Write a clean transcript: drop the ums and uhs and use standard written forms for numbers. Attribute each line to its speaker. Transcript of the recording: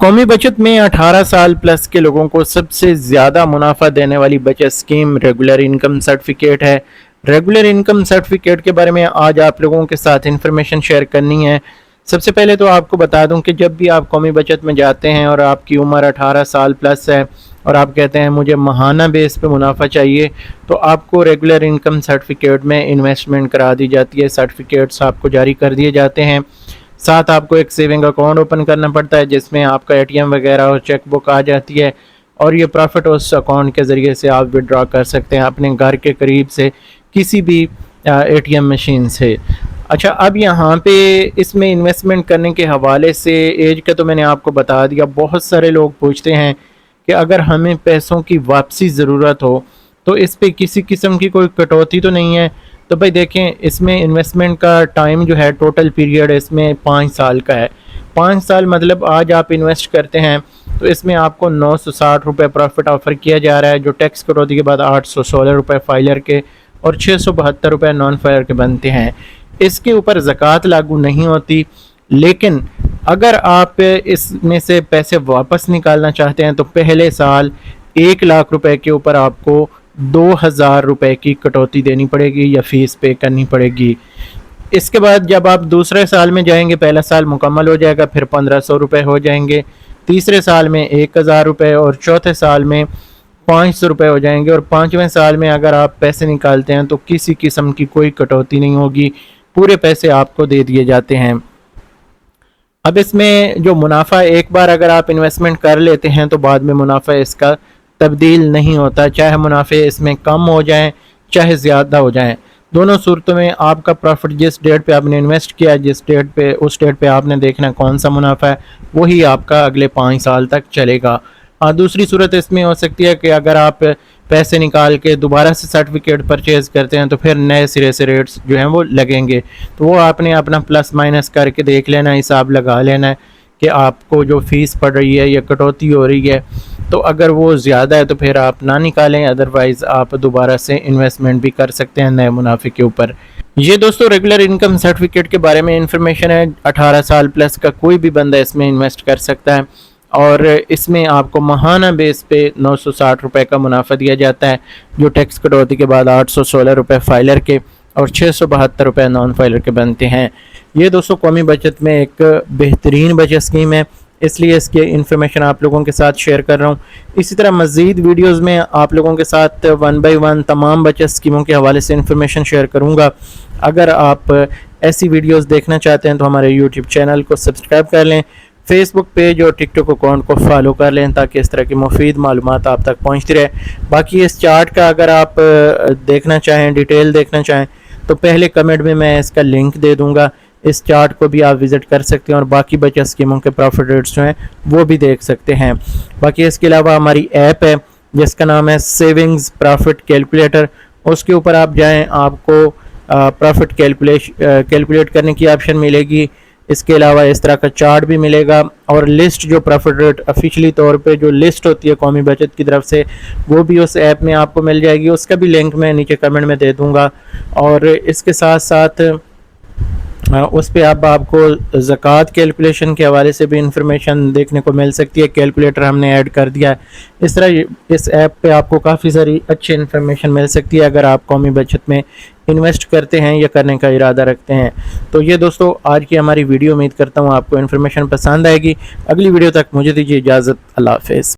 Speaker 1: قومی بچت میں 18 سال پلس کے لوگوں کو سب سے زیادہ منافع دینے والی بچت سکیم ریگولر انکم سرٹیفکیٹ ہے۔ ریگولر انکم سرٹیفکیٹ کے بارے میں آج آپ لوگوں کے ساتھ انفارمیشن شیئر کرنی ہے۔ سب سے پہلے تو آپ کو بتا دوں کہ جب بھی آپ قومی بچت میں جاتے ہیں اور آپ کی عمر 18 سال پلس ہے اور آپ کہتے ہیں مجھے ماہانہ بیس پہ منافع چاہیے، تو آپ کو ریگولر انکم سرٹیفکیٹ میں انویسٹمنٹ کرا دی جاتی ہے۔ سرٹیفکیٹس آپ کو جاری کر دیے جاتے ہیں۔ ساتھ آپ کو ایک سیونگ اکاؤنٹ اوپن کرنا پڑتا ہے جس میں آپ کا اے ٹی ایم وغیرہ اور چیک بک آ جاتی ہے، اور یہ پروفٹ اس اکاؤنٹ کے ذریعے سے آپ وڈرا کر سکتے ہیں اپنے گھر کے قریب سے کسی بھی اے ٹی ایم مشین سے۔ اچھا، اب یہاں پہ اس میں انویسٹمنٹ کرنے کے حوالے سے ایج کا تو میں نے آپ کو بتا دیا۔ بہت سارے لوگ پوچھتے ہیں کہ اگر ہمیں پیسوں کی واپسی ضرورت ہو تو اس پہ کسی قسم کی کوئی کٹوتی تو نہیں ہے؟ تو بھائی دیکھیں، اس میں انویسٹمنٹ کا ٹائم جو ہے ٹوٹل پیریڈ اس میں 5 سال کا ہے۔ 5 سال مطلب آج آپ انویسٹ کرتے ہیں تو اس میں آپ کو 960 روپے پروفٹ آفر کیا جا رہا ہے، جو ٹیکس کٹوتی کے بعد 816 روپے فائلر کے اور 672 روپے نان فائلر کے بنتے ہیں۔ اس کے اوپر زکوٰۃ لاگو نہیں ہوتی، لیکن اگر آپ اس میں سے پیسے واپس نکالنا چاہتے ہیں تو پہلے سال 1 لاکھ روپے کے اوپر آپ کو 2000 روپے کی کٹوتی دینی پڑے گی یا فیس پے کرنی پڑے گی۔ اس کے بعد جب آپ دوسرے سال میں جائیں گے، پہلا سال مکمل ہو جائے گا، پھر 1500 روپے ہو جائیں گے، تیسرے سال میں 1000 روپے اور چوتھے سال میں 500 روپے ہو جائیں گے، اور 5ویں سال میں اگر آپ پیسے نکالتے ہیں تو کسی قسم کی کوئی کٹوتی نہیں ہوگی، پورے پیسے آپ کو دے دیے جاتے ہیں۔ اب اس میں جو منافع ایک بار اگر آپ انویسٹمنٹ کر لیتے ہیں تو بعد میں منافع اس کا تبدیل نہیں ہوتا، چاہے منافع اس میں کم ہو جائیں چاہے زیادہ ہو جائیں۔ دونوں صورتوں میں آپ کا پروفٹ جس ڈیٹ پہ آپ نے انویسٹ کیا، اس ڈیٹ پہ آپ نے دیکھنا کون سا منافع ہے، وہی آپ کا اگلے 5 سال تک چلے گا۔ دوسری صورت اس میں ہو سکتی ہے کہ اگر آپ پیسے نکال کے دوبارہ سے سرٹیفکیٹ پرچیز کرتے ہیں تو پھر نئے سرے سے ریٹس جو ہیں وہ لگیں گے، تو وہ آپ نے اپنا پلس مائنس کر کے دیکھ لینا، حساب لگا لینا ہے کہ آپ کو جو فیس پڑ رہی ہے یا کٹوتی ہو رہی ہے، تو اگر وہ زیادہ ہے تو پھر آپ نہ نکالیں، ادروائز آپ دوبارہ سے انویسٹمنٹ بھی کر سکتے ہیں نئے منافع کے اوپر۔ یہ دوستو ریگولر انکم سرٹیفکیٹ کے بارے میں انفارمیشن ہے۔ 18 سال پلس کا کوئی بھی بندہ اس میں انویسٹ کر سکتا ہے، اور اس میں آپ کو ماہانہ بیس پہ 960 روپے کا منافع دیا جاتا ہے، جو ٹیکس کٹوتی کے بعد 816 روپے فائلر کے اور 672 روپے نان فائلر کے بنتے ہیں۔ یہ دوستو قومی بچت میں ایک بہترین بچت سکیم ہے، اس لیے اس کی انفارمیشن آپ لوگوں کے ساتھ شیئر کر رہا ہوں۔ اسی طرح مزید ویڈیوز میں آپ لوگوں کے ساتھ 1 بائی 1 تمام بچت سکیموں کے حوالے سے انفارمیشن شیئر کروں گا۔ اگر آپ ایسی ویڈیوز دیکھنا چاہتے ہیں تو ہمارے یوٹیوب چینل کو سبسکرائب کر لیں، فیس بک پیج اور ٹک ٹاک اکاؤنٹ کو فالو کر لیں تاکہ اس طرح کی مفید معلومات آپ تک پہنچتی رہے۔ باقی اس چارٹ کا اگر آپ دیکھنا چاہیں، ڈیٹیل دیکھنا چاہیں، تو پہلے کمنٹ میں اس کا لنک دے دوں گا، اس چارٹ کو بھی آپ وزٹ کر سکتے ہیں اور باقی بچت اسکیموں کے پروفٹ ریٹس جو ہیں وہ بھی دیکھ سکتے ہیں۔ باقی اس کے علاوہ ہماری ایپ ہے جس کا نام ہے سیونگز پروفٹ کیلکولیٹر، اس کے اوپر آپ جائیں، آپ کو پروفٹ کیلکولیٹ کرنے کی آپشن ملے گی۔ اس کے علاوہ اس طرح کا چارٹ بھی ملے گا، اور لسٹ جو پروفٹ ریٹ آفیشلی طور پہ جو لسٹ ہوتی ہے قومی بچت کی طرف سے، وہ بھی اس ایپ میں آپ کو مل جائے گی، اس کا بھی لنک میں نیچے کمنٹ میں دے دوں گا۔ اور اس کے ساتھ ساتھ اس پہ آپ کو زکوٰۃ کیلکولیشن کے حوالے سے بھی انفارمیشن دیکھنے کو مل سکتی ہے، کیلکولیٹر ہم نے ایڈ کر دیا ہے۔ اس طرح اس ایپ پہ آپ کو کافی ساری اچھی انفارمیشن مل سکتی ہے اگر آپ قومی بچت میں انویسٹ کرتے ہیں یا کرنے کا ارادہ رکھتے ہیں۔ تو یہ دوستو آج کی ہماری ویڈیو، امید کرتا ہوں آپ کو انفارمیشن پسند آئے گی۔ اگلی ویڈیو تک مجھے دیجیے اجازت، اللہ حافظ۔